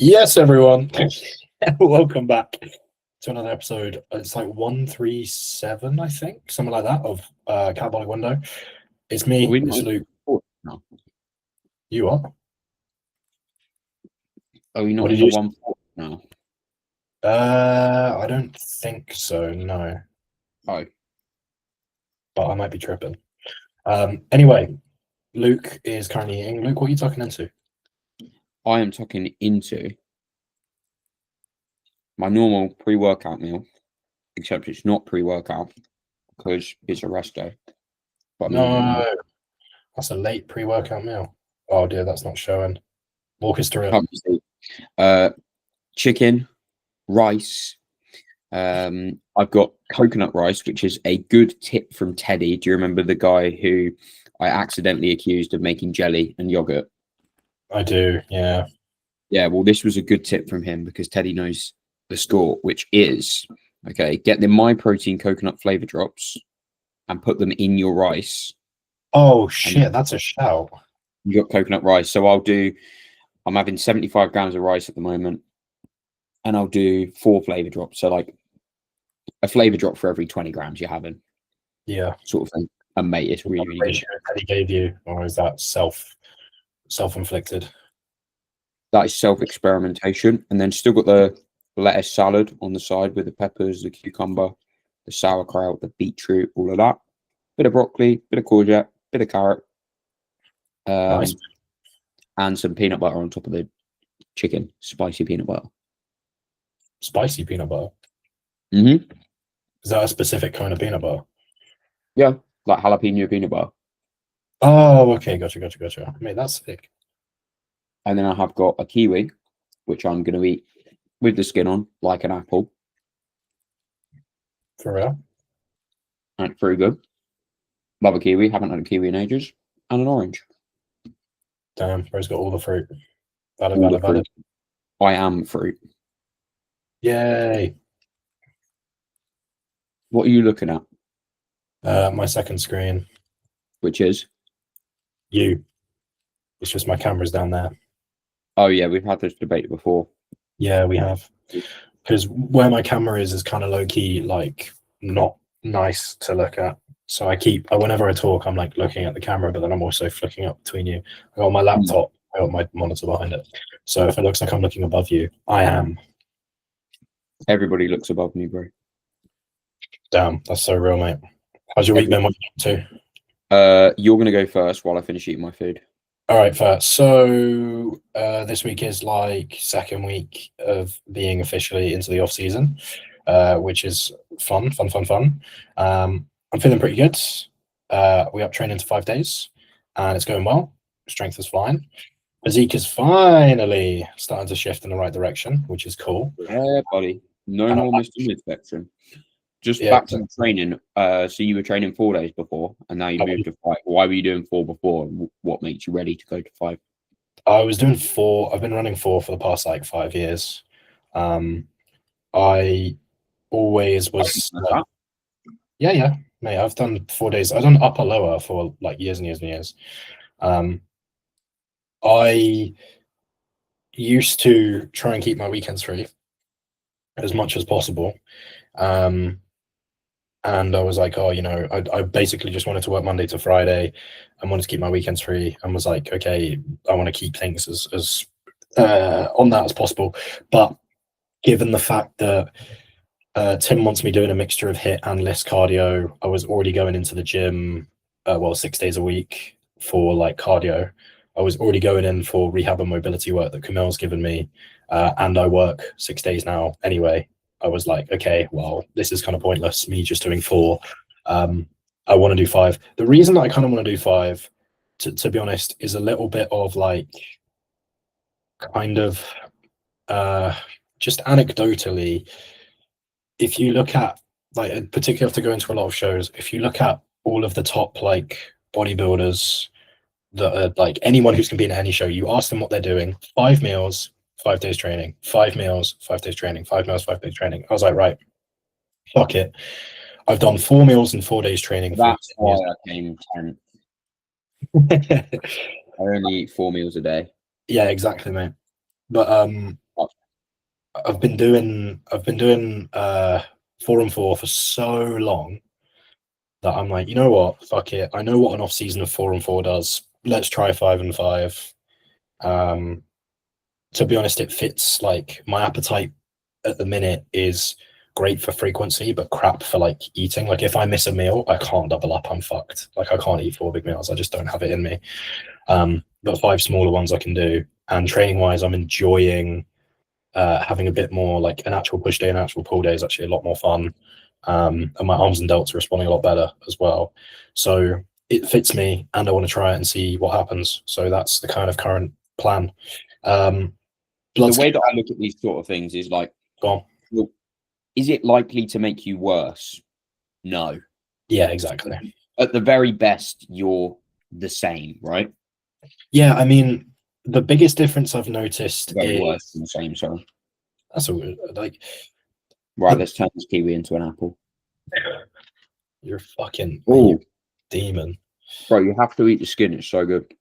Yes, everyone. Welcome back to another episode. It's like 137, I think, something like that, of Cowboy Window. It's Are me, we it's not Luke. no. You are? Are we What not did in the you? 140 now? I don't think so, no. Oh, But I might be tripping. Anyway, Luke is currently eating. Luke, what are you tucking into? I am tucking into my normal pre-workout meal, except it's not pre-workout because it's a rest day. But I'm eating it No, now. that's a late pre-workout meal. Oh dear, that's not showing. Walk us through it. Obviously, chicken, rice. I've got coconut rice, which is a good tip from Teddy. Do you remember the guy who I accidentally accused of making jelly and yogurt? I do, yeah. Yeah, well, this was a good tip from him because Teddy knows the score, which is okay, get the My Protein coconut flavor drops and put them in your rice. Oh And shit, that's a shout. you got coconut rice. So I'm having 75 grams of rice at the moment, and I'll do 4 flavor drops. So, like a flavor drop for every 20 grams you're having, Yeah. sort of thing. And mate, it's really, really good. Ratio that he gave you, or is that self-inflicted? That is self-experimentation. And then still got the lettuce salad on the side with the peppers, the cucumber, the sauerkraut, the beetroot, all of that. Bit of broccoli, bit of courgette, bit of carrot, Nice. and some peanut butter on top of the chicken, spicy peanut butter. Spicy peanut butter. Mm-hmm. Is that a specific kind of peanut butter? Yeah, like jalapeno peanut butter. Oh, okay, gotcha. Mate, that's sick. And then I have got a kiwi, which I'm going to eat with the skin on, like an apple. For real? And it's very good. Love a kiwi. Haven't had a kiwi in ages. And an orange. Damn, bro's got all the fruit. Valid, All the valid, valid. fruit. I am fruit. Yay. What are you looking at? My second screen. Which is? You. It's just my camera's down there. Oh, yeah, we've had this debate before. Yeah, we have. Because where my camera is kind of low-key, like, not nice to look at. So whenever I talk, I'm like looking at the camera, but then I'm also flicking up between you. I got my laptop, I got my monitor behind it. So if it looks like I'm looking above you, I am. Everybody looks above me, bro. Damn, that's so real, mate. How's your week been? What you up to? You're going to go first while I finish eating my food. All right, fair. So this week is like second week of being officially into the off season, which is fun. I'm feeling pretty good. We up training to 5 days, and it's going well. Strength is fine. Physique is finally starting to shift in the right direction, which is cool. Yeah, buddy. No more Mr. Midsection. Just Yeah, back to the training. So you were training 4 days before, and now you moved to 5. Why were you doing 4 before? What makes you ready to go to 5? I was doing 4. I've been running 4 for the past like 5 years. I always was. Yeah, mate. I've done 4 days. I've done upper lower for like years and years and years. I used to try and keep my weekends free as much as possible. And I was like, oh, I basically just wanted to work Monday to Friday and wanted to keep my weekends free, and was like, okay, I want to keep things as on that as possible. But given the fact that Tim wants me doing a mixture of HIIT and list cardio, I was already going into the gym, 6 days a week for like cardio. I was already going in for rehab and mobility work that Camille's given me, and I work 6 days now anyway. I was like, okay, well, this is kind of pointless, me just doing 4. I want to do 5. The reason that I kind of want to do 5, to be honest, is a little bit of like, kind of, just anecdotally, if you look at, like, particularly after going to a lot of shows, if you look at all of the top, like, bodybuilders that are, like, anyone who's competing at any show, you ask them what they're doing, 5 meals, 5 days training, 5 meals, 5 days training, 5 meals, 5 days training. I was like, right, fuck it. I've done 4 meals and 4 days training. That's why I came 10. I only eat 4 meals a day. Yeah, exactly, mate. But I've been doing 4 and 4 for so long that I'm like, you know what? Fuck it. I know what an off season of 4 and 4 does. Let's try 5 and 5. Um, to be honest, it fits like my appetite at the minute is great for frequency, but crap for like eating. Like if I miss a meal, I can't double up. I'm fucked. Like I can't eat 4 big meals. I just don't have it in me. But 5 smaller ones I can do. And training wise, I'm enjoying having a bit more like an actual push day and actual pull day is actually a lot more fun. And my arms and delts are responding a lot better as well. So it fits me, and I want to try it and see what happens. So that's the kind of current plan. Um, The blood way that I look at these sort of things is like, gone. well, is it likely to make you worse? No. Yeah, exactly. At the very best, you're the same, right? Yeah, I mean, the biggest difference I've noticed Very is worse than the same. Sorry. that's all good. Like, Right, let's turn this kiwi into an apple. you're fucking Oh, demon. bro, you have to eat the skin. It's so good.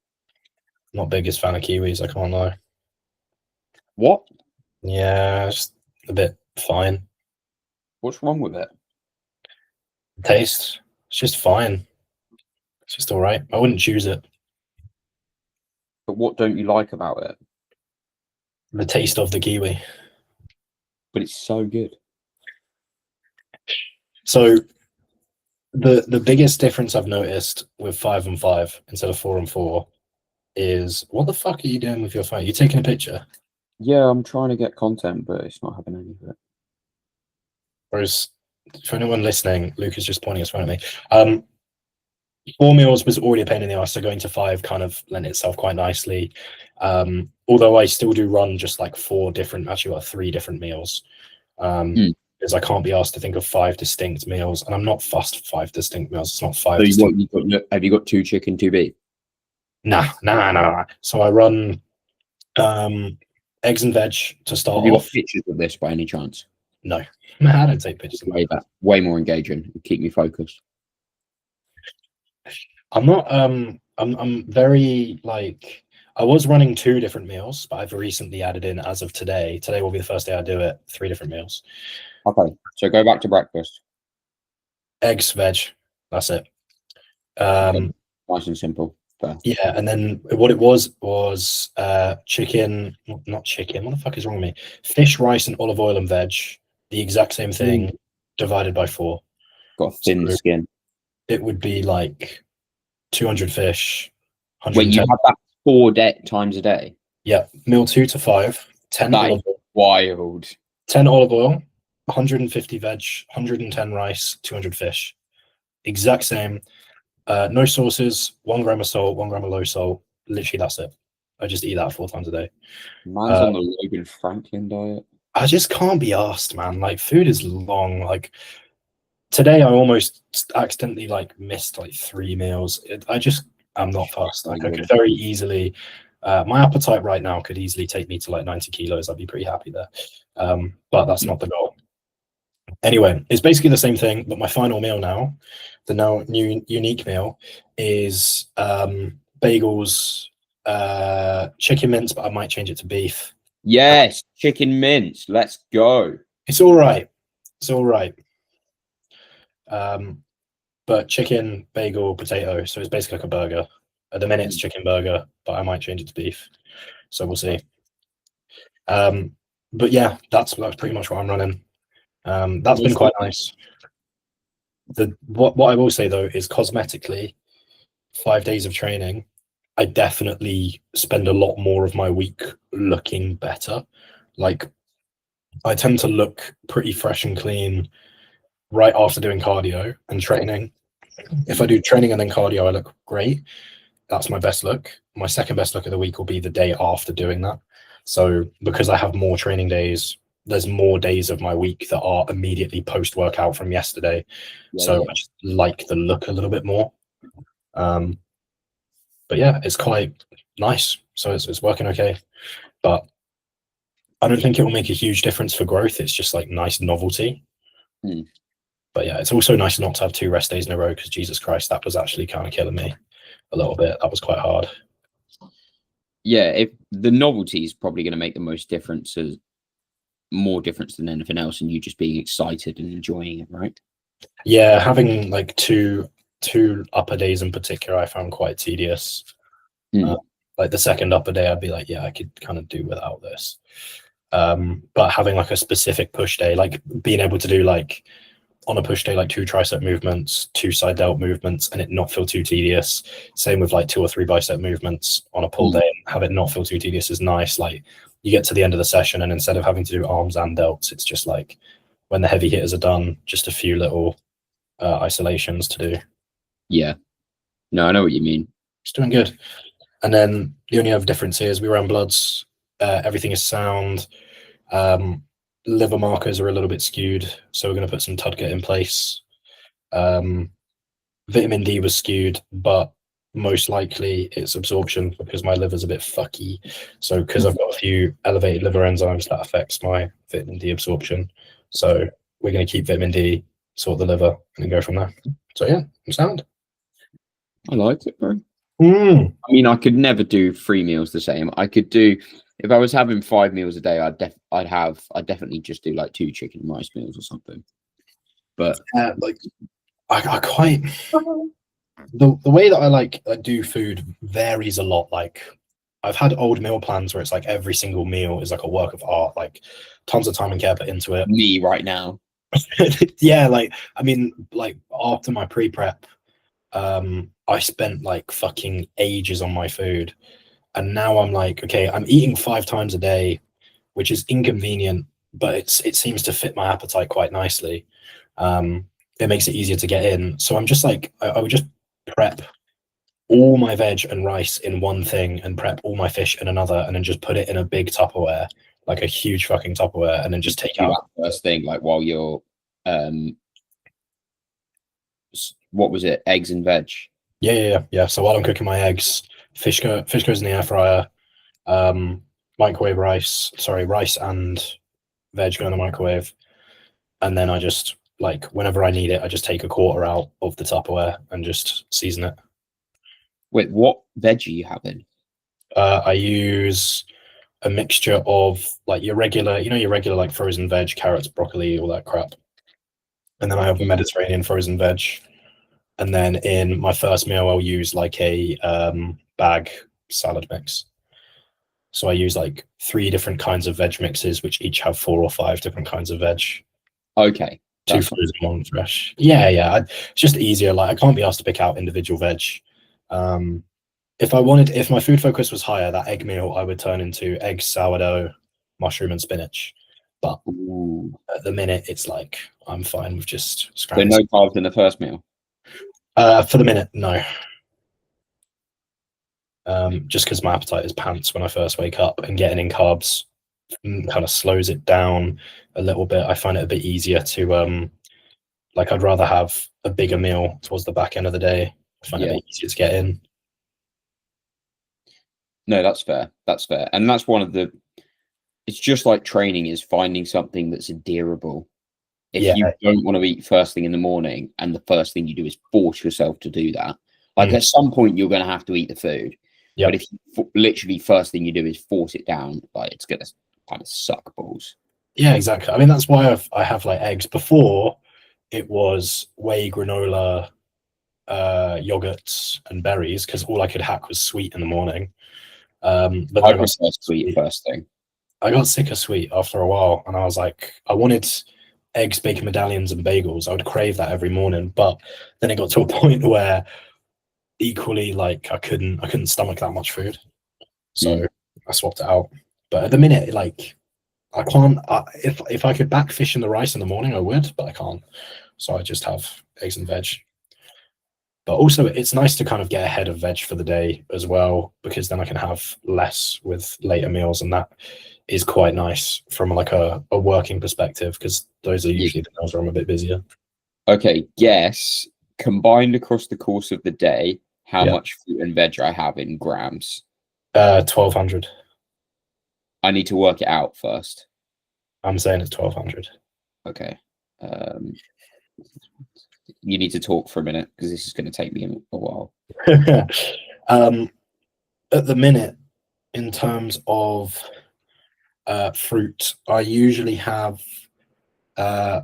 Not biggest fan of kiwis, I can't lie. What? Yeah, just a bit fine. What's wrong with it? Taste, it's just fine. It's just all right. I wouldn't choose it. But what don't you like about it? The taste of the kiwi. But it's so good. So the biggest difference I've noticed with 5 and 5 instead of 4 and 4 is what the fuck are you doing with your phone? You taking a picture? Yeah, I'm trying to get content, but it's not having any of it. Whereas for anyone listening, Luke is just pointing his phone at me. 4 meals was already a pain in the ass, so going to 5 kind of lent itself quite nicely. Although I still do run just like 4 different, actually got 3 different meals. Because I can't be asked to think of 5 distinct meals, and I'm not fussed for 5 distinct meals. It's not 5 So distinct. have you got 2 chicken, 2 beef? Nah. So I run eggs and veg to start Have you got off. pictures of this by any chance? No, I don't take pictures of Way, way more engaging. Keep me focused. I'm not I'm very like I was running 2 different meals, but I've recently added in as of today. Today will be the first day I do it, 3 different meals. Okay, so go back to breakfast. Eggs, veg, that's it. Nice and simple. Fair. Yeah, and then what it was chicken, not chicken. What the fuck is wrong with me? Fish, rice, and olive oil and veg. The exact same thing divided by 4. Got a thin skin. It would be like 200 fish. Wait, you have that 4 times a day? Yeah, meal 2 to 5. 10 That olive is wild. 10 olive oil, 150 veg, 110 rice, 200 fish. Exact same. No sauces, 1 gram of salt, 1 gram of low salt. Literally, that's it. I just eat that 4 times a day. Man's on the Logan Franklin diet. I just can't be asked, man. Like, food is long. Like, today I almost accidentally like missed like 3 meals. I'm not fast. Like, I could very easily. My appetite right now could easily take me to like 90 kilos. I'd be pretty happy there. But that's not the goal. Anyway, it's basically the same thing, but my final meal now, the now new unique meal, is bagels, chicken mince, but I might change it to beef. Yes, chicken mince. Let's go. It's all right. It's all right. But chicken, bagel, potato. So it's basically like a burger. At the minute, it's chicken burger, but I might change it to beef. So we'll see. But yeah, that's pretty much what I'm running. That's been quite nice. What I will say though is cosmetically, 5 days of training, I definitely spend a lot more of my week looking better. Like, I tend to look pretty fresh and clean right after doing cardio and training. If I do training and then cardio, I look great. That's my best look. My second best look of the week will be the day after doing that. So because I have more training days, there's more days of my week that are immediately post workout from yesterday. I just like the look a little bit more. But yeah, it's quite nice. So it's working okay. But I don't think it will make a huge difference for growth. It's just like nice novelty. But yeah, it's also nice not to have 2 rest days in a row because Jesus Christ, that was actually kind of killing me a little bit. That was quite hard. Yeah, if the novelty is probably going to make the most difference more difference than anything else, and you just being excited and enjoying it, right? Yeah, having like two upper days in particular, I found quite tedious. Mm. Like the second upper day, I'd be like, yeah, I could kind of do without this. But having like a specific push day, like being able to do like on a push day, like 2 tricep movements, 2 side delt movements, and it not feel too tedious. Same with like 2 or 3 bicep movements on a pull Mm. day, and have it not feel too tedious is nice. Like you get to the end of the session, and instead of having to do arms and delts, it's just like when the heavy hitters are done, just a few little isolations to do. Yeah. No, I know what you mean. It's doing good. And then the only other difference here is we ran bloods. Everything is sound. Liver markers are a little bit skewed, so we're going to put some Tudget in place. Vitamin D was skewed, but most likely it's absorption because my liver's a bit fucky. So because I've got a few elevated liver enzymes, that affects my vitamin D absorption. So we're going to keep vitamin D, sort the liver, and then go from there. So yeah, I'm sound. I liked it, bro. Mm. I mean, I could never do 3 meals the same. I could do if I was having 5 meals a day, I'd definitely just do like 2 chicken and rice meals or something. But Like I quite the way that I do food varies a lot. Like I've had old meal plans where it's like every single meal is like a work of art, like tons of time and care put into it. me right now, Yeah, like I mean, like after my pre-prep, I spent like fucking ages on my food, and now I'm like, okay, I'm eating 5 times a day, which is inconvenient, but it seems to fit my appetite quite nicely. It makes it easier to get in. So I'm just like, I would just prep all my veg and rice in one thing and prep all my fish in another, and then just put it in a big Tupperware, like a huge fucking Tupperware, and then just take do out. that first thing, like while you're what was it, eggs and veg? Yeah. So while I'm cooking my eggs, fish goes in the air fryer. Microwave rice and veg go in the microwave, and then I just like whenever I need it, I just take a quarter out of the Tupperware and just season it. Wait, what veg are you having? I use a mixture of like your regular like frozen veg, carrots, broccoli, all that crap, and then I have Mediterranean frozen veg. And then in my first meal, I'll use like a bag salad mix. So I use like 3 different kinds of veg mixes, which each have 4 or 5 different kinds of veg. Okay, 2 that's frozen, 1 fresh. Yeah. It's just easier. Like I can't be asked to pick out individual veg. If my food focus was higher, that egg meal I would turn into egg, sourdough, mushroom, and spinach. But Ooh. at the minute, it's like I'm fine with just So scrambled. no carbs in the first meal. For the minute, no. Just because my appetite is pants when I first wake up, and getting in carbs kind of slows it down a little bit. I find it a bit easier to like I'd rather have a bigger meal towards the back end of the day. I find it a bit easier to get in. No, that's fair. That's fair. And that's one of the it's just like training is finding something that's adherable. If Yeah. you don't want to eat first thing in the morning and the first thing you do is force yourself to do that, like at some point you're going to have to eat the food. Yep. But if you literally first thing you do is force it down, like it's going to kind of suck balls. Yeah, exactly. I mean, that's why I have like eggs. Before it was whey, granola, yogurts, and berries because all I could hack was sweet in the morning. But then I I got prefer sweet first thing. I got sick of sweet after a while, and I was like, I wanted eggs, bacon medallions, and bagels. I would crave that every morning, but then it got to a point where equally, like, I couldn't stomach that much food, so I swapped it out. But at the minute, like, I can't. If I could back fish in the rice in the morning, I would, but I can't. So I just have eggs and veg. But also, it's nice to kind of get ahead of veg for the day as well, because then I can have less with later meals, and that is quite nice from like a working perspective, because those are usually the meals where I'm a bit busier. Okay, guess combined across the course of the day, how Yeah. much fruit and veg I have in grams. 1,200. I need to work it out first. I'm saying it's 1,200. Okay. You need to talk for a minute because this is going to take me a while. At the minute, in terms of Fruit. I usually have uh,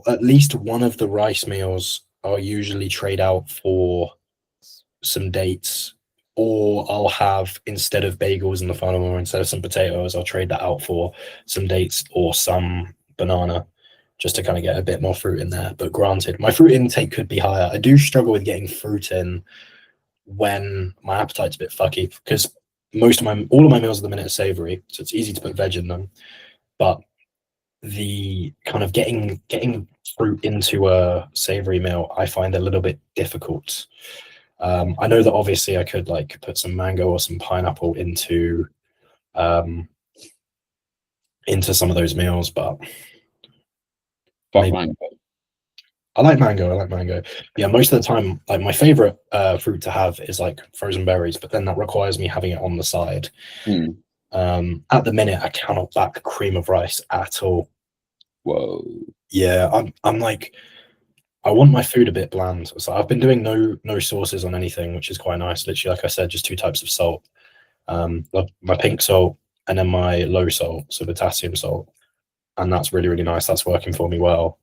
at least one of the rice meals. I'll usually trade out for some dates, or I'll have, instead of bagels in the final meal, instead of some potatoes, I'll trade that out for some dates or some banana, just to kind of get a bit more fruit in there. But granted, my fruit intake could be higher. I do struggle with getting fruit in when my appetite's a bit fucky, because all of my meals at the minute are savory, so it's easy to put veg in them. But the kind of getting fruit into a savory meal, I find a little bit difficult. I know that obviously I could like put some mango or some pineapple um, into some of those meals, but Fuck maybe mango. I like mango. I like mango. Yeah, most of the time, like my favorite fruit to have is like frozen berries, but then that requires me having it on the side. Hmm. At the minute, I cannot back cream of rice at all. Whoa. Yeah, I'm like, I want my food a bit bland. So I've been doing no sauces on anything, which is quite nice. Literally, like I said, just two types of salt. My pink salt and then my low salt, so potassium salt, and that's really nice. That's working for me well.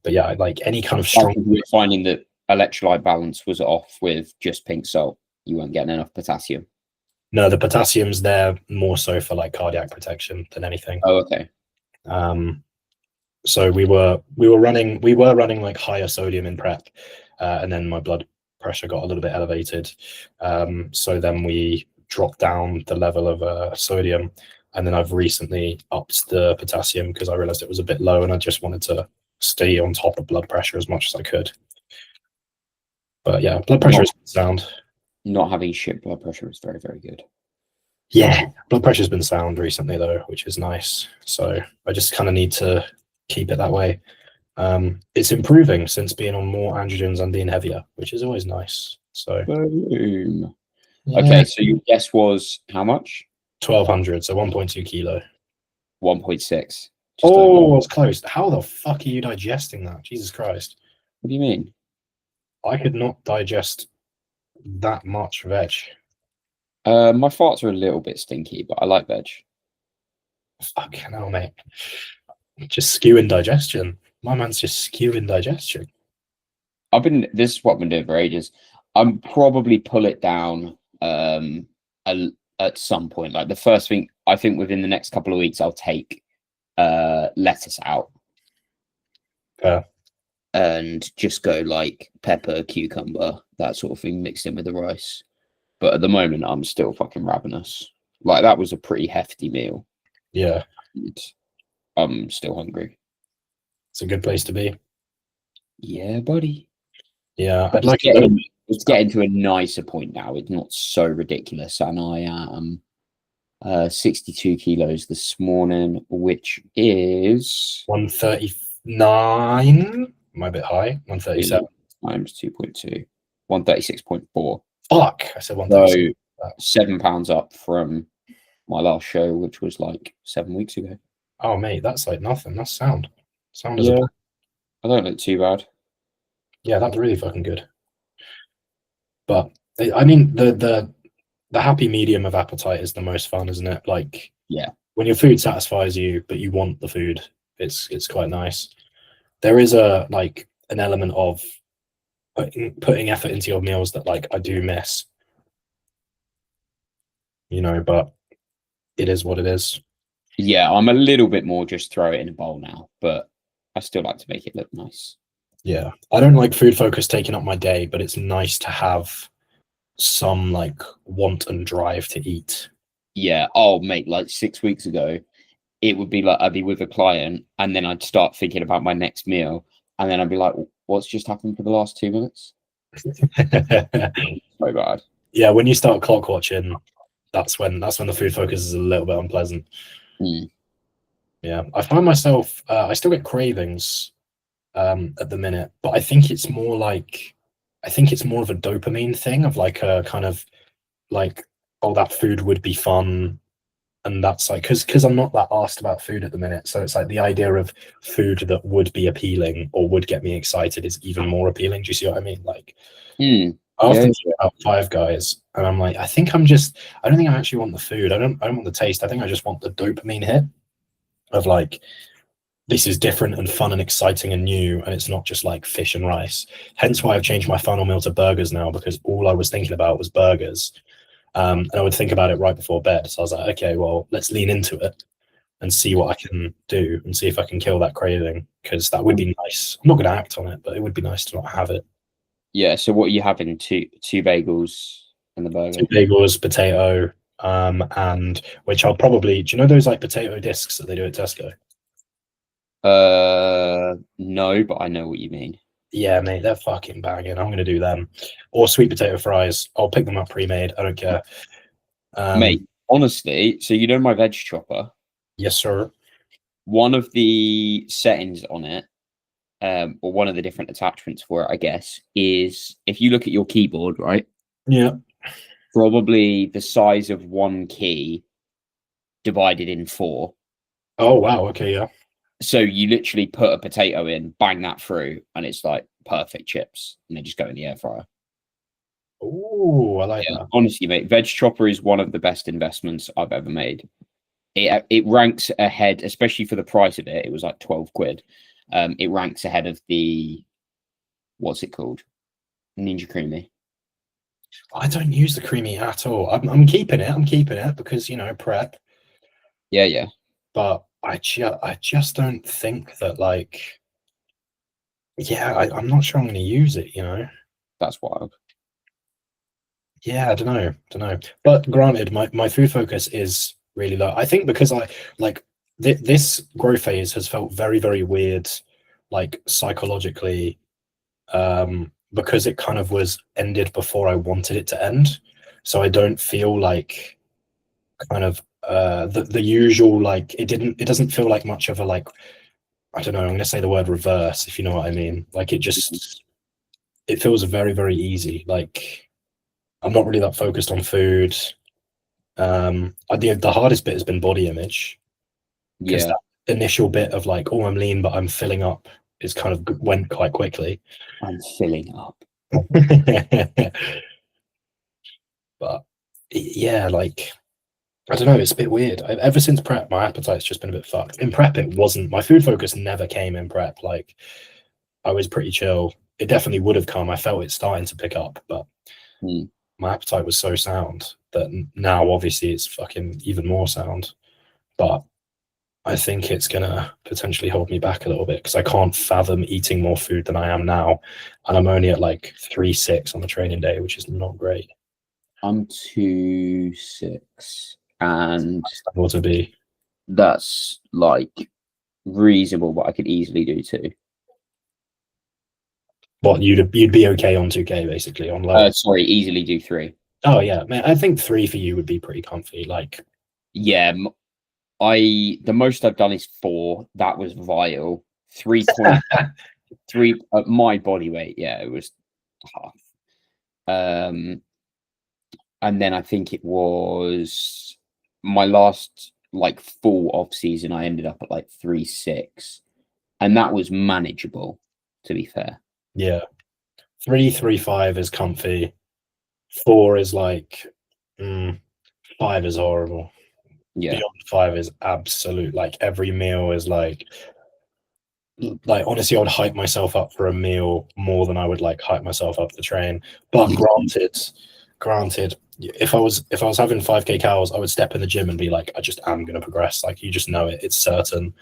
But yeah, like any kind of I strong. think we were finding that electrolyte balance was off with just pink salt. You weren't getting enough potassium. No, the potassium's there more so for like cardiac protection than anything. Oh, okay. So we were running like higher sodium in prep, and then my blood pressure got a little bit elevated. So then we dropped down the level of sodium, and then I've recently upped the potassium because I realized it was a bit low, and I just wanted to stay on top of blood pressure as much as I could. But yeah, blood pressure is sound. Not having shit blood pressure is very, very good. Yeah, blood pressure's been sound recently though, which is nice. So I just kind of need to keep it that way. It's improving since being on more androgens and being heavier, which is always nice. So Boom. yeah, Okay, so your guess was how much? 1200, so 1.2 kilo. 1.6. Oh, I was close. How the fuck are you digesting that? Jesus Christ. What do you mean? I could not digest that much veg. My farts are a little bit stinky, but I like veg. Fucking hell, mate. Just skewing digestion. My man's just skewing digestion. This is what I've been doing for ages. I'm probably pull it down at some point. Like the first thing, I think within the next couple of weeks, I'll take lettuce out. And just go like pepper, cucumber, that sort of thing mixed in with the rice. But at the moment, I'm still fucking ravenous. Like that was a pretty hefty meal. Yeah. And I'm still hungry. It's a good place to be. Yeah, buddy. Yeah, I'd like it's getting to a nicer point now. It's not so ridiculous. And I am 62 kilos this morning, which is 139. Am I a bit high? 137 times 2.2, 136.4. Fuck, I said 137. So 7 pounds up from my last show, which was like 7 weeks ago. Oh mate, that's like nothing. That's sound. Sound Yeah, I don't look too bad. Yeah, that's really fucking good. But I mean, the happy medium of appetite is the most fun, isn't it? Like, yeah, when your food satisfies you, but you want the food, it's quite nice. There is an element of putting effort into your meals that like I do miss, but it is what it is. Yeah, I'm a little bit more just throw it in a bowl now, but I still like to make it look nice. Yeah, I don't like food focus taking up my day, but it's nice to have some like want and drive to eat. Yeah. Oh, mate, like 6 weeks ago, it would be like I'd be with a client and then I'd start thinking about my next meal. And then I'd be like, what's just happened for the last 2 minutes? So bad. Yeah, when you start clock watching, that's when the food focus is a little bit unpleasant. Yeah, I find myself I still get cravings at the minute, but I think it's more of a dopamine thing of like a kind of like, oh, that food would be fun. And that's like because I'm not that asked about food at the minute, so it's like the idea of food that would be appealing or would get me excited is even more appealing. Do you see what I mean? Like, I often think about Five Guys, and I'm like, I don't think I actually want the food. I don't want the taste. I think I just want the dopamine hit. of like this is different and fun and exciting and new, and it's not just like fish and rice. Hence why I've changed my final meal to burgers now, because all I was thinking about was burgers. And I would think about it right before bed. So I was like, okay, well, let's lean into it and see what I can do and see if I can kill that craving, because that would be nice. I'm not going to act on it, but it would be nice to not have it. Yeah. So what are you having? Two bagels and the burger. Two bagels, potato, and which I'll probably. Do you know those like potato discs that they do at Tesco? No, but I know what you mean. Yeah, mate, they're fucking banging. I'm gonna do them, or sweet potato fries. I'll pick them up pre-made. I don't care. Mate, honestly, so you know my veg chopper? Yes, sir. One of the settings on it, or one of the different attachments for it, I guess, is if you look at your keyboard, right? Yeah. Probably the size of one key divided in four. Oh wow. Okay. Yeah. So you literally put a potato in, bang that through, and it's like perfect chips, and they just go in the air fryer. Oh, I like Yeah, that. honestly, mate, veg chopper is one of the best investments I've ever made. It ranks ahead, especially for the price of it. It was like 12 quid. It ranks ahead of the what's it called? Ninja Creamy. I don't use the creamy at all. I'm keeping it. I'm keeping it because prep. Yeah, yeah. But I just don't think that like. Yeah, I'm not sure I'm going to use it. That's wild. Yeah, I don't know. But granted, my food focus is really low. I think because I like this growth phase has felt very, very weird, like psychologically, because it kind of was ended before I wanted it to end. So I don't feel like kind of the usual like it doesn't feel like much of a like I don't know, I'm gonna say the word reverse if you know what I mean. Like it feels very, very easy. Like I'm not really that focused on food. The hardest bit has been body image because Yeah, that initial bit of like, oh, I'm lean, but I'm filling up is kind of went quite quickly. I'm filling up. But yeah, like I don't know, it's a bit weird. Ever since prep, my appetite's just been a bit fucked. In prep, it wasn't. My food focus never came in prep. Like I was pretty chill. It definitely would have come. I felt it starting to pick up, but Hmm. my appetite was so sound that now obviously it's fucking even more sound. But I think it's gonna potentially hold me back a little bit because I can't fathom eating more food than I am now, and I'm only at like 3.6 on the training day, which is not great. I'm 2.6, and What to be? that's like reasonable, but I could easily do two. What you'd be okay on 2K basically on lower. Sorry, easily do three. Oh yeah, man. I think 3 for you would be pretty comfy. Like Yeah, the most I've done is four. That was vile. 3.3 my body weight. Yeah, it was tough. And then I think it was my last like full off season. I ended up at like 3.6, and that was manageable. To be fair, yeah, 3.35 is comfy. 4 is like 5 is horrible. yeah, Beyond 5 is absolute. Like every meal is like honestly, I would hype myself up for a meal more than I would like hype myself up to train. But granted, if I was having 5K cows, I would step in the gym and be like, I just am gonna progress. Like you just know it, it's certain.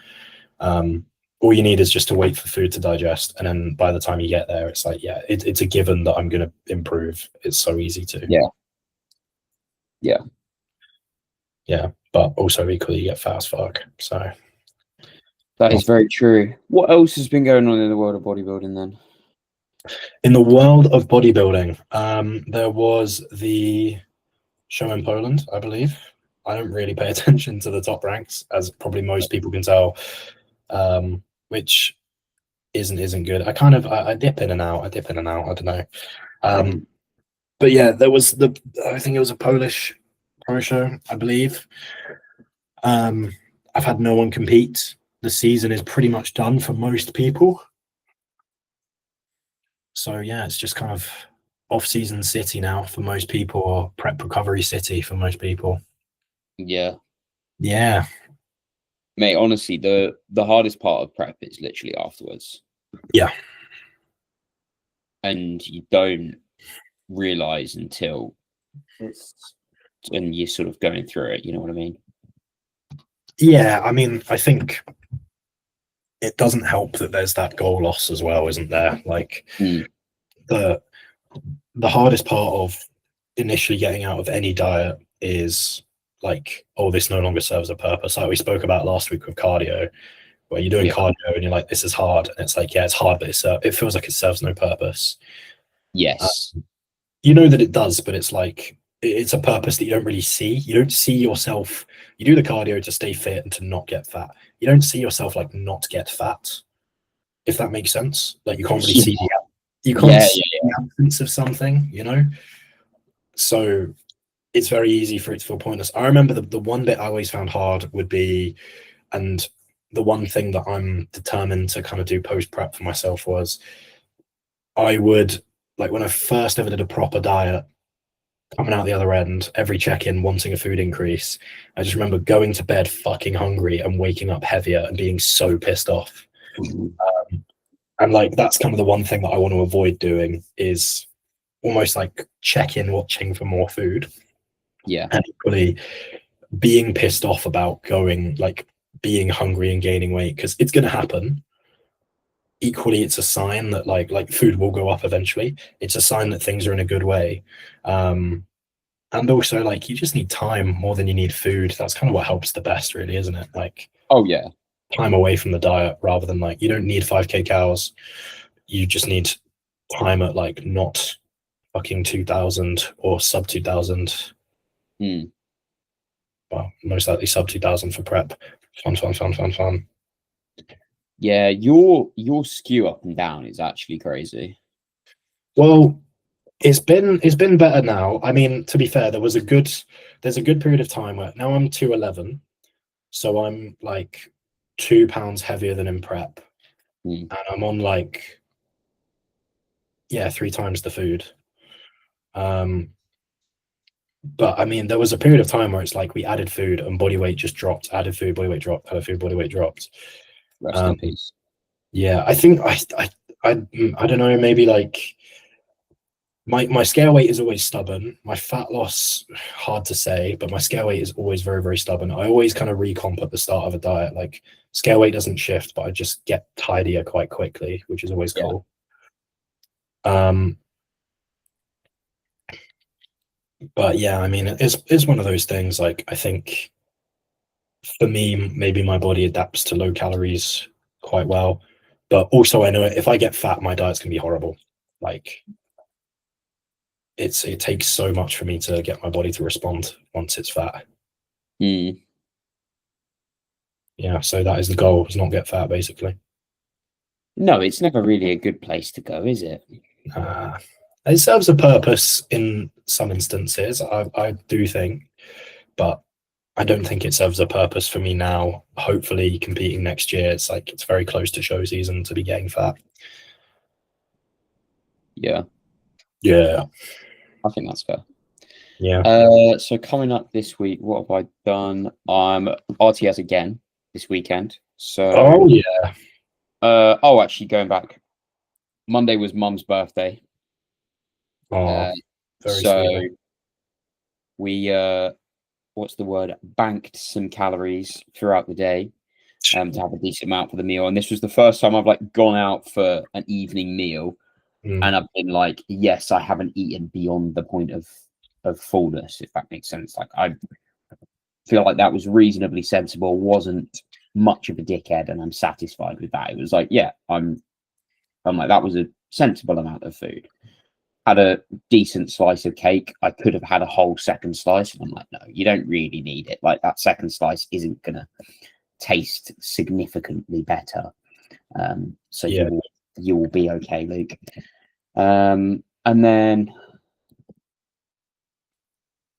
All you need is just to wait for food to digest, and then by the time you get there, it's like it's a given that I'm gonna improve. It's so easy to. yeah, yeah. Yeah, but also equally you get fat as fuck. So That is very true. What else has been going on in the world of bodybuilding then? in the world of bodybuilding, there was the show in Poland, I believe. I don't really pay attention to the top ranks, as probably most people can tell, which isn't good. I dip in and out. I dip in and out. I don't know. But yeah, there was I think it was a Polish pro show, I believe. I've had no one compete. The season is pretty much done for most people. So yeah, it's just kind of off-season city now for most people, or prep recovery city for most people. Yeah, Yeah. Mate, honestly, the hardest part of prep is literally afterwards. Yeah. And you don't realize until it's and you're sort of going through it, you know what I mean? Yeah, I mean, I think it doesn't help that there's that goal loss as well, isn't there? Like the hardest part of initially getting out of any diet is like, oh, this no longer serves a purpose. Like we spoke about last week with cardio, where you're doing cardio and you're like, this is hard, and it's like, yeah, it's hard, but it feels like it serves no purpose. Yes. You know that it does, but it's like it's a purpose that you don't really see. You don't see yourself. You do the cardio to stay fit and to not get fat. You don't see yourself like not get fat, if that makes sense. Like you can't really see the absence of something, you know. So it's very easy for it to feel pointless. I remember the one bit I always found hard would be, and the one thing that I'm determined to kind of do post prep for myself was, I would, like when I first ever did a proper diet, coming out the other end, every check-in wanting a food increase. I just remember going to bed fucking hungry and waking up heavier and being so pissed off. And like that's kind of the one thing that I want to avoid doing, is almost like check-in watching for more food. Yeah. And equally being pissed off about going, like being hungry and gaining weight, because it's going to happen. Equally, it's a sign that like food will go up eventually. It's a sign that things are in a good way. And also, like, you just need time more than you need food. That's kind of what helps the best, really, isn't it? Like, oh yeah, time away from the diet, rather than like, you don't need 5K cows. You just need time at like not fucking 2000 or sub 2000. Well, most likely sub 2000 for prep. Fun. Yeah, your skew up and down is actually crazy. Well, it's been better now. I mean, to be fair, there's a good period of time where now I'm 211, so I'm like 2 pounds heavier than in prep, and I'm on like 3 times the food. But I mean, there was a period of time where it's like we added food and body weight just dropped, added food, body weight dropped, added food, body weight dropped. Rest in peace. Yeah, I think I don't know, maybe like my scale weight is always stubborn. My fat loss, hard to say, but my scale weight is always very, very stubborn. I always kind of recomp at the start of a diet. Like scale weight doesn't shift, but I just get tidier quite quickly, which is always cool. But yeah, I mean, it's one of those things. Like I think for me, maybe my body adapts to low calories quite well, but also I know if I get fat, my diet's gonna be horrible. Like it takes so much for me to get my body to respond once it's fat. Yeah, so that is the goal, is not get fat, basically. No, it's never really a good place to go, is it? It serves a purpose in some instances, I do think, but I don't think it serves a purpose for me now. Hopefully competing next year, it's like it's very close to show season to be getting fat. Yeah. I think that's fair. Yeah. So coming up this week, what have I done? I'm RTS again this weekend. So actually going back, Monday was Mum's birthday. Very so sweet. We what's the word? Banked some calories throughout the day to have a decent amount for the meal. And this was the first time I've like gone out for an evening meal. And I've been like, yes, I haven't eaten beyond the point of fullness, if that makes sense. Like I feel like that was reasonably sensible, wasn't much of a dickhead, and I'm satisfied with that. It was like, yeah, I'm like, that was a sensible amount of food. Had a decent slice of cake. I could have had a whole second slice, and I'm like, no, you don't really need it. Like that second slice isn't gonna taste significantly better. So yeah. you will be okay, Luke. And then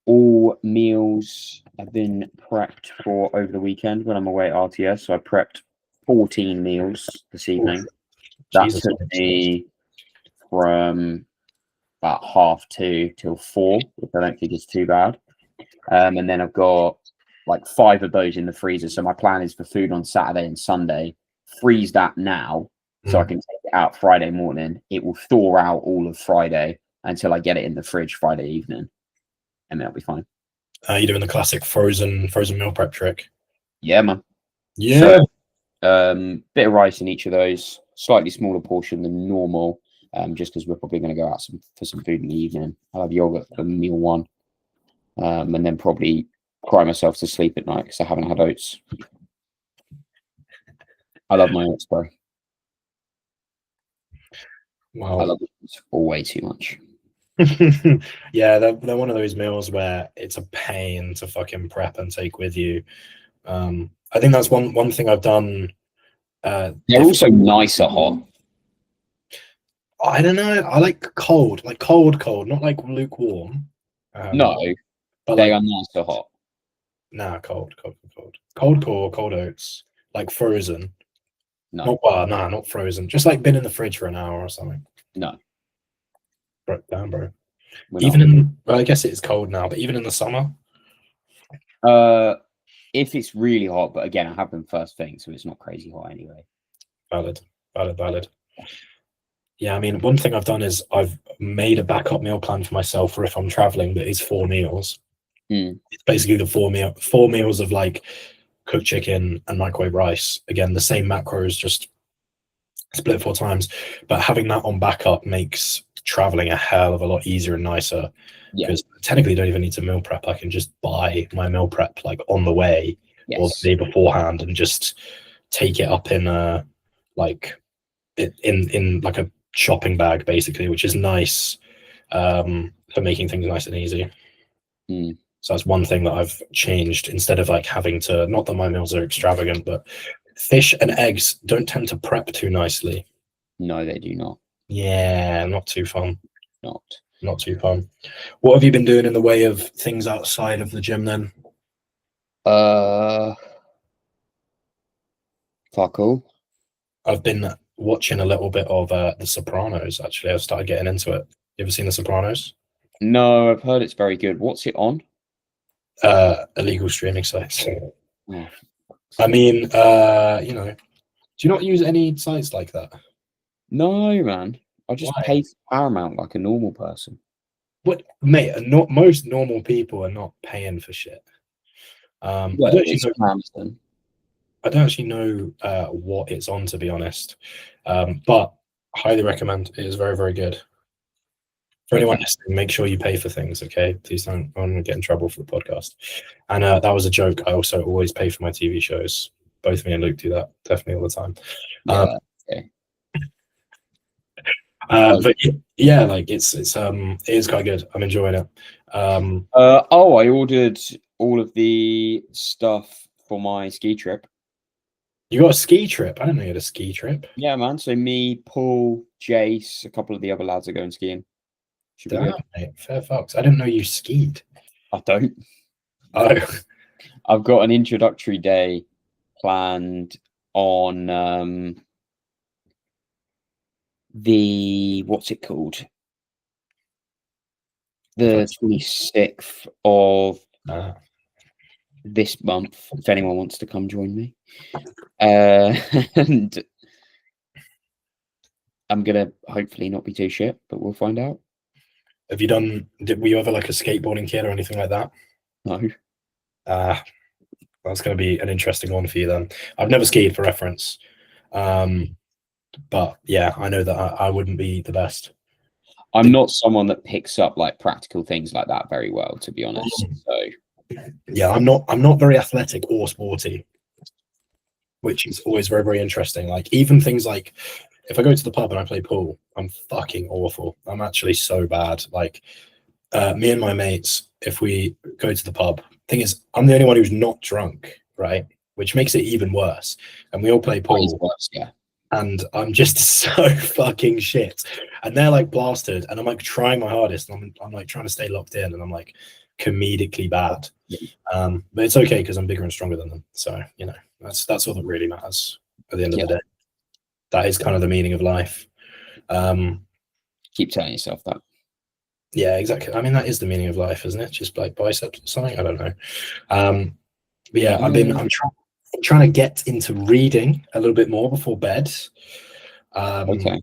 all meals have been prepped for over the weekend when I'm away at RTS. So I prepped 14 meals this evening. That took me from about 2:30 till 4, which I don't think is too bad. And then I've got like 5 of those in the freezer. So my plan is for food on Saturday and Sunday, freeze that now so I can take it out Friday morning. It will thaw out all of Friday until I get it in the fridge Friday evening, and then it'll be fine. You're doing the classic frozen meal prep trick. Yeah, man. Yeah. So, bit of rice in each of those, slightly smaller portion than normal, just because we're probably going to go out for some food in the evening. I'll have yogurt for meal 1, and then probably cry myself to sleep at night because I haven't had oats. I love my oats, bro. Wow. I love oats way too much. Yeah, they're one of those meals where it's a pain to fucking prep and take with you. I think that's one thing I've done. They're also nicer hot. I don't know. I like cold, cold, not like lukewarm. No, but they like, are nicer hot. Nah, cold core, cold oats, like frozen. No, Not frozen. Just like been in the fridge for an hour or something. no. Bro, damn, bro. Well, I guess it's cold now, but even in the summer. If it's really hot, but again, I have them first thing, so it's not crazy hot anyway. Valid. Yeah, I mean, one thing I've done is I've made a backup meal plan for myself for if I'm traveling that is 4 meals. It's basically the 4 meals of like cooked chicken and microwave rice. Again, the same macros, just split 4 times. But having that on backup makes traveling a hell of a lot easier and nicer. Because technically, don't even need to meal prep. I can just buy my meal prep like on the way or the day beforehand and just take it up in like a shopping bag, basically, which is nice for making things nice and easy. So that's one thing that I've changed. Instead of like having to, not that my meals are extravagant, but fish and eggs don't tend to prep too nicely. No, they do not. Yeah, not too fun. Not too fun. What have you been doing in the way of things outside of the gym then? Fuck all. I've been watching a little bit of The Sopranos, actually. I've started getting into it. You ever seen The Sopranos? No, I've heard it's very good. What's it on? Illegal streaming sites. Oh, I mean, do you not use any sites like that? no, man. I just pay for Paramount like a normal person. What, mate? Not most normal people are not paying for shit. I don't actually know what it's on, to be honest. But highly recommend. It is very, very good. For anyone listening, make sure you pay for things, okay? Please don't get in trouble for the podcast. And that was a joke. I also always pay for my TV shows. Both me and Luke do that definitely all the time. But yeah, like it is quite good. I'm enjoying it. I ordered all of the stuff for my ski trip. You got a ski trip? I didn't know you had a ski trip. Yeah, man. So me, Paul, Jace, a couple of the other lads are going skiing. Damn, mate. Fair fucks. I didn't know you skied. I don't. Oh. I've got an introductory day planned on what's it called? The 26th of this month, if anyone wants to come join me. And I'm gonna hopefully not be too shit, but we'll find out. Have you done? Were you ever like a skateboarding kid or anything like that? No. That's going to be an interesting one for you then. I've never skied, for reference, but yeah, I know that I wouldn't be the best. I'm not someone that picks up like practical things like that very well, to be honest. So yeah, I'm not very athletic or sporty, which is always very, very interesting. Like even things like if I go to the pub and I play pool, I'm fucking awful. I'm actually so bad. Like me and my mates, if we go to the pub, thing is, I'm the only one who's not drunk, right? Which makes it even worse. And we all play pool. Worse, yeah. And I'm just so fucking shit. And they're like blasted. And I'm like trying my hardest. And I'm like trying to stay locked in. And I'm like comedically bad. But it's okay because I'm bigger and stronger than them. So, that's all that really matters at the end of the day. That is kind of the meaning of life. Keep telling yourself that. Yeah, exactly. I mean, that is the meaning of life, isn't it? Just like biceps or something. I don't know. But yeah, I'm trying to get into reading a little bit more before bed. Okay.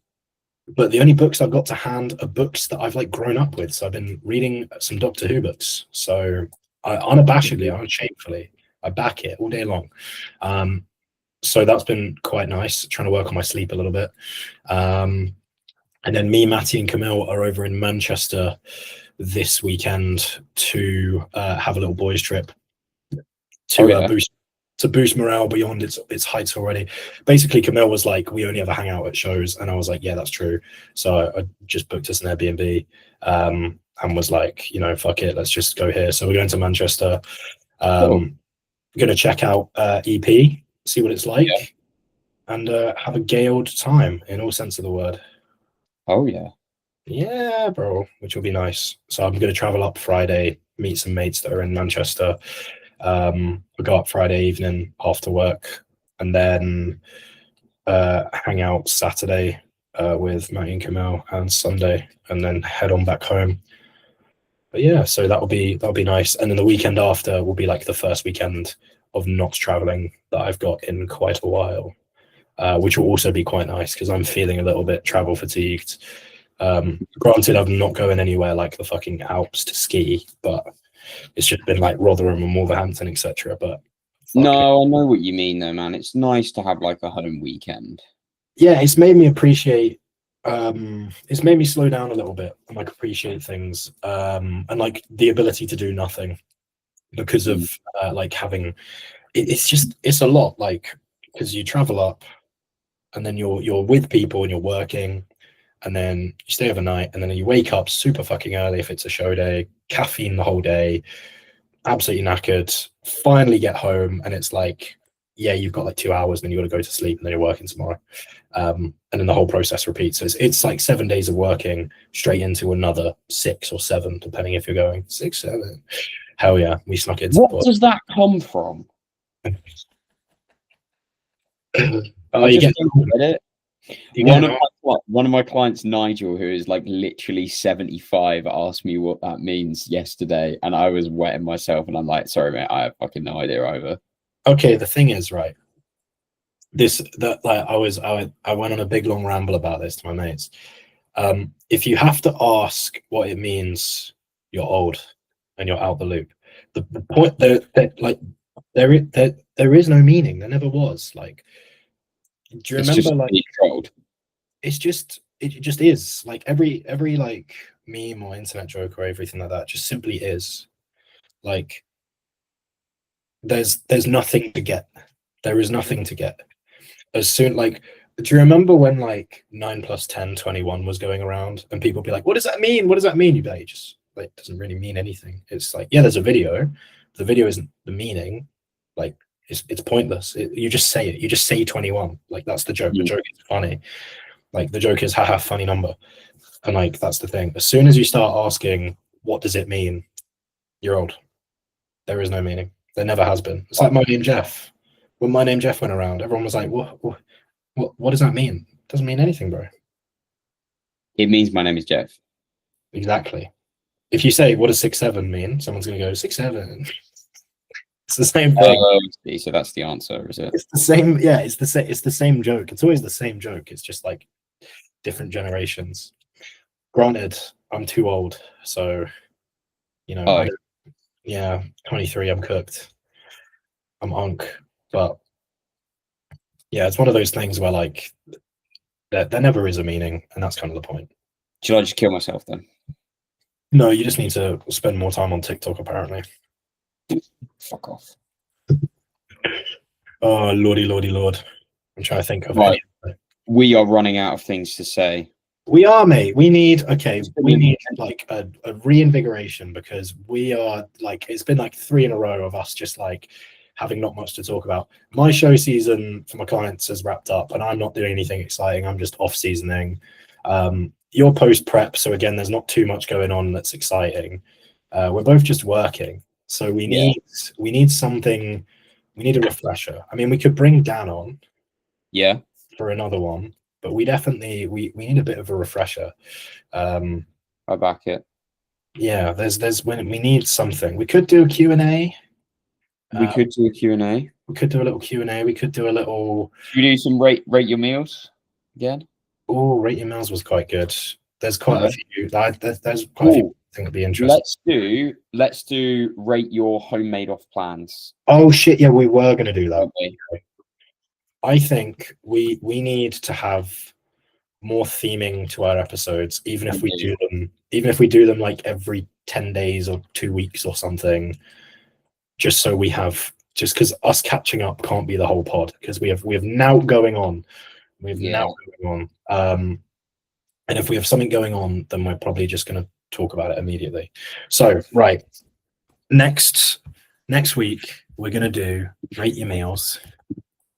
But the only books I've got to hand are books that I've like grown up with. So I've been reading some Doctor Who books. So I unabashedly, unshamefully, I back it all day long. So that's been quite nice, trying to work on my sleep a little bit. And then me, Matty, and Camille are over in Manchester this weekend to have a little boys trip to boost morale beyond its heights already. Basically, Camille was like, we only ever hang out at shows, and I was like, yeah, that's true. So I just booked us an Airbnb, and was like, fuck it, let's just go here. So we're going to Manchester. We're going to check out EP, see what it's like, and have a gay old time in all sense of the word. Oh yeah. Yeah, bro, which will be nice. So I'm going to travel up Friday, meet some mates that are in Manchester. We go up Friday evening after work, and then hang out Saturday with Matty and Camille, and Sunday, and then head on back home. But yeah, so that'll be nice. And then the weekend after will be like the first weekend of not traveling that I've got in quite a while, which will also be quite nice because I'm feeling a little bit travel fatigued. Granted, I'm not going anywhere like the fucking Alps to ski, but it's just been like Rotherham and Wolverhampton, etc. But no, I know what you mean though, man. It's nice to have like a home weekend. Yeah, it's made me appreciate. It's made me slow down a little bit and like appreciate things, and like the ability to do nothing because of like having. It's a lot, like, because you travel up, and then you're with people and you're working, and then you stay overnight, and then you wake up super fucking early if it's a show day, caffeine the whole day, absolutely knackered, finally get home, and it's like, yeah, you've got like 2 hours, and then you got to go to sleep, and then you're working tomorrow, and then the whole process repeats. So it's like 7 days of working straight into another 6 or 7, depending if you're going 6, 7. Hell yeah, we snuck into. What does that come from? Oh, you get it. One of my clients, Nigel, who is like literally 75, asked me what that means yesterday, and I was wetting myself, and I'm like, sorry, mate, I have fucking no idea either. Okay, the thing is, right, I went on a big long ramble about this to my mates. If you have to ask what it means, you're old and you're out the loop. The point like there is no meaning. There never was. Like, do you remember? Like, it just is. Like every like meme or internet joke or everything like that just simply is. Like, there's nothing to get. There is nothing to get. As soon, like, do you remember when like 9 + 10 = 21 was going around, and people be like, what does that mean? What does that mean? You'd be like, just like, it doesn't really mean anything. It's like, yeah, there's a video. The video isn't the meaning. Like, it's pointless. You just say it. You just say 21. Like, that's the joke. The joke is funny. Like, the joke is, haha, funny number. And like, that's the thing. As soon as you start asking, what does it mean? You're old. There is no meaning. There never has been. It's like My Name Jeff. When My Name Jeff went around, everyone was like, what does that mean? It doesn't mean anything, bro. It means my name is Jeff. Exactly. If you say, what does 6'7" mean? Someone's going to go, 6'7". It's the same thing. So that's the answer, is it? It's the same. Yeah, it's the same joke. It's always the same joke. It's just like different generations. Granted, I'm too old, so yeah, 23. I'm cooked. I'm unk, but yeah, it's one of those things where like there never is a meaning, and that's kind of the point. Should I just kill myself then? No, you just need to spend more time on TikTok, apparently. Fuck off. Oh, lordy, lord. I'm trying to think of right. We are running out of things to say. We are, mate. We need like a reinvigoration, because we are like, it's been like 3 in a row of us just like having not much to talk about. My show season for my clients has wrapped up, and I'm not doing anything exciting. I'm just off seasoning. You're post prep, so again, there's not too much going on that's exciting. We're both just working, so we need something. We need a refresher. I mean, we could bring Dan on, for another one, but we definitely we need a bit of a refresher. I back it. Yeah, there's when we need something. We could do a Q&A. We could do a Q&A. We could do a little Q&A. We could do a little. Should we do some rate your meals again? Oh, rate your meals was quite good. There's quite Yeah. a few. There's quite a few I think would be interesting. Let's do rate your homemade off plans. Oh shit! Yeah, we were going to do that. Okay. I think we need to have more theming to our episodes, even if we do them like every 10 days or 2 weeks or something, just so we have, just because us catching up can't be the whole pod, because we have now going on. And if we have something going on, then we're probably just going to talk about it immediately. So, right, next week we're going to do rate your meals.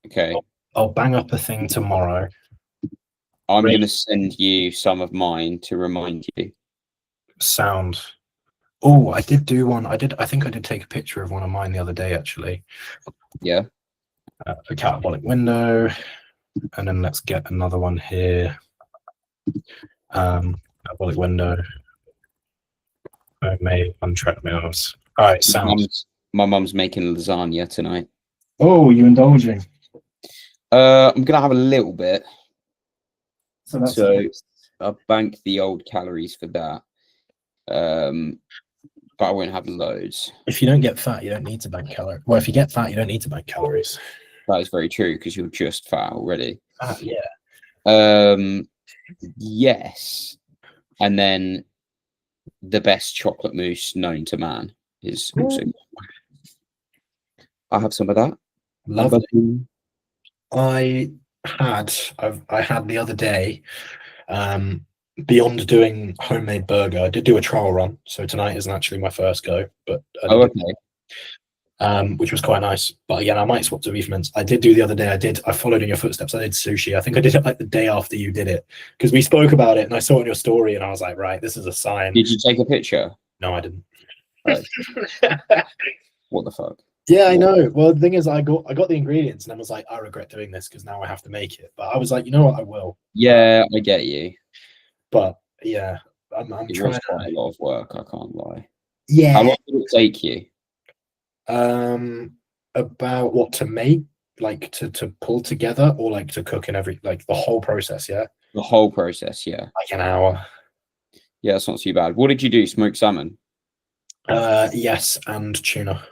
Okay. I'll bang up a thing tomorrow. I'm going to send you some of mine to remind you. Sound. Oh, I did do one. I think I did take a picture of one of mine the other day, actually. Yeah. A catabolic window. And then let's get another one here. Catabolic window. Homemade untracked meals. All right, sound. My mum's making lasagna tonight. Oh, you indulging? I'm going to have a little bit. So I'll bank the old calories for that. But I won't have loads. If you don't get fat, you don't need to bank calories. Well, if you get fat, you don't need to bank calories. That is very true, because you're just fat already. Yeah. Yes. And then the best chocolate mousse known to man is also. I have some of that. Lovely. I had the other day, beyond doing homemade burger, I did do a trial run. So tonight isn't actually my first go, but which was quite nice. But again, I might swap to beef mince. I did do the other day. I followed in your footsteps. I did sushi. I think I did it like the day after you did it, because we spoke about it and I saw it in your story and I was like, right, this is a sign. Did you take a picture? No, I didn't. What the fuck? Yeah, I know. Well, the thing is, I got the ingredients and I was like, I regret doing this because now I have to make it. But I was like, you know what, I will. Yeah, I get you. But yeah, I'm it trying. Was quite a lot of work. I can't lie. Yeah. How long did it take you? About what to make, like to pull together, or like to cook and like the whole process. Yeah. The whole process. Yeah. Like an hour. Yeah, it's not too bad. What did you do? Smoked salmon? Yes, and tuna.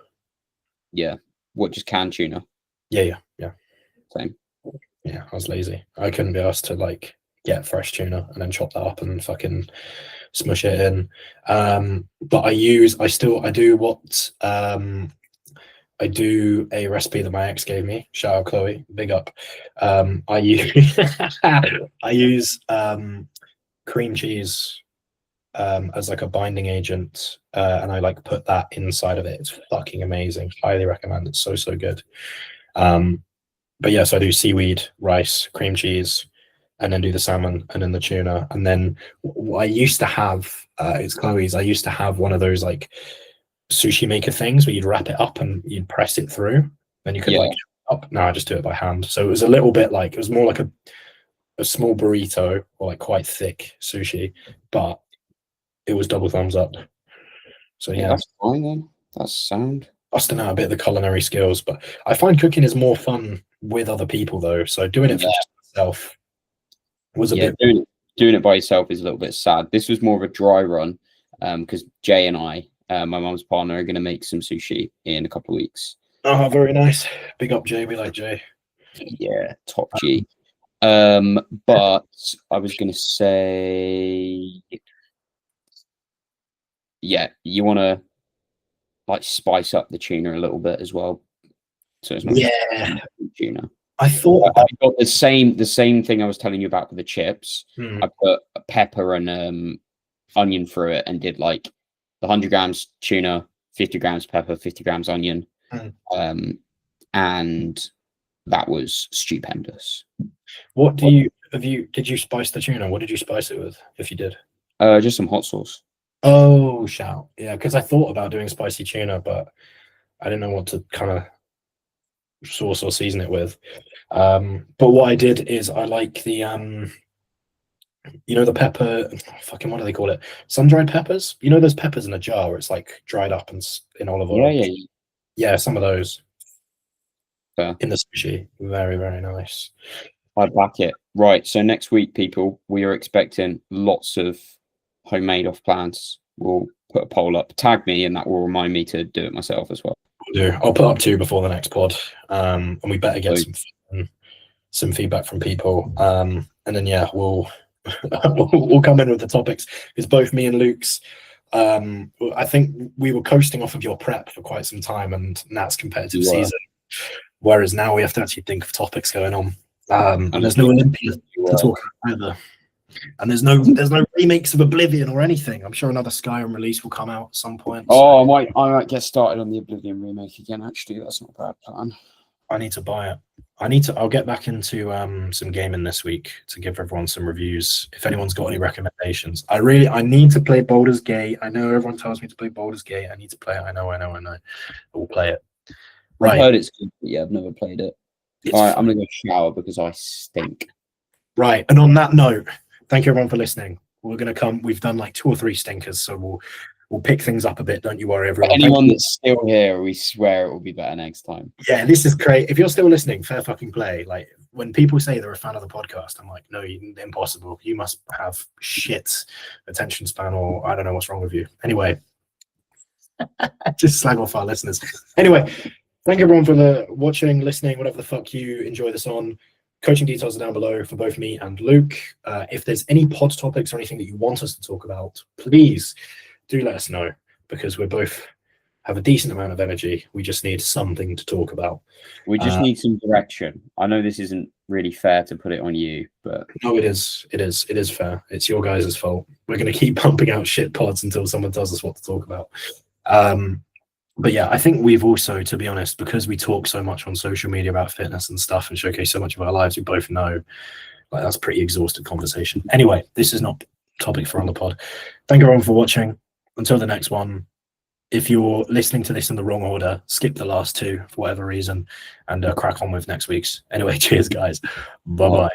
Yeah. What, just canned tuna? Yeah. Same. Yeah, I was lazy. I couldn't be asked to like get fresh tuna and then chop that up and fucking smush it in. But I do a recipe that my ex gave me. Shout out Chloe, big up. I use cream cheese as like a binding agent, and I like put that inside of it. It's fucking amazing. Highly recommend. It's so good. But yeah, so I do seaweed, rice, cream cheese, and then do the salmon and then the tuna. And then what I used to have, it's Chloe's. I used to have one of those like sushi maker things where you'd wrap it up and you'd press it through. Then you could like up. No, I just do it by hand. So it was a little bit like, it was more like a small burrito or like quite thick sushi, but it was double thumbs up. So yeah, that's fine then. That's sound. Busting out a bit of the culinary skills, but I find cooking is more fun with other people though. So doing it for just myself was a bit. Doing it by yourself is a little bit sad. This was more of a dry run, because Jay and I, my mum's partner, are going to make some sushi in a couple of weeks. Oh, very nice. Big up Jay. We like Jay. Yeah, top G. But I was going to say, yeah, you want to like spice up the tuna a little bit as well, so it's not tuna. I thought I got the same thing I was telling you about with the chips. I put pepper and onion through it and did like the 100 grams tuna, 50 grams pepper, 50 grams onion, and that was stupendous. What did you spice the tuna? What did you spice it with, if you did? Just some hot sauce. Oh, shout. Yeah, because I thought about doing spicy tuna, but I didn't know what to kind of sauce or season it with. But what I did is I like the the pepper, fucking what do they call it? Sun-dried peppers. You know those peppers in a jar where it's like dried up and in olive oil. Yeah. Yeah, some of those Fair. in the sushi. Very, very nice. I'd back it. Right. So next week, people, we are expecting lots of homemade off plans. We'll put a poll up. Tag me, and that will remind me to do it myself as well. We'll do. I'll put up 2 before the next pod. And we better get So- some feedback from people. And then yeah, we'll we'll come in with the topics, because both me and Luke's I think we were coasting off of your prep for quite some time and Nat's competitive season, whereas now we have to actually think of topics going on. And there's no Olympia to talk about either. And there's no remakes of Oblivion or anything. I'm sure another Skyrim release will come out at some point. Oh, so. I might get started on the Oblivion remake again. Actually, that's not a bad plan. I need to buy it. I'll get back into some gaming this week to give everyone some reviews. If anyone's got any recommendations, I need to play Baldur's Gate. I know everyone tells me to play Baldur's Gate. I need to play it. I know. I will play it. Right. I've heard it's good, but yeah, I've never played it. All right, I'm gonna go shower because I stink. Right, and on that note, thank you everyone for listening. We're gonna come. We've done like 2 or 3 stinkers, so we'll pick things up a bit. Don't you worry, everyone. Anyone that's still here, we swear it will be better next time. Yeah, this is great. If you're still listening, fair fucking play. Like when people say they're a fan of the podcast, I'm like, no, impossible. You must have shit attention span, or I don't know what's wrong with you. Anyway, just slag off our listeners. Anyway, thank you everyone for the watching, listening, whatever the fuck you enjoy this on. Coaching details are down below for both me and Luke. If there's any pod topics or anything that you want us to talk about, please do let us know, because we both have a decent amount of energy. We just need something to talk about. We just need some direction. I know this isn't really fair to put it on you, but no, it is fair. It's your guys' fault. We're going to keep pumping out shit pods until someone tells us what to talk about. But yeah, I think we've also, to be honest, because we talk so much on social media about fitness and stuff and showcase so much of our lives, we both know like that's pretty exhausted conversation. Anyway, this is not topic for on the pod. Thank you everyone for watching. Until the next one, if you're listening to this in the wrong order, skip the last 2 for whatever reason and crack on with next week's. Anyway, cheers guys. Bye-bye.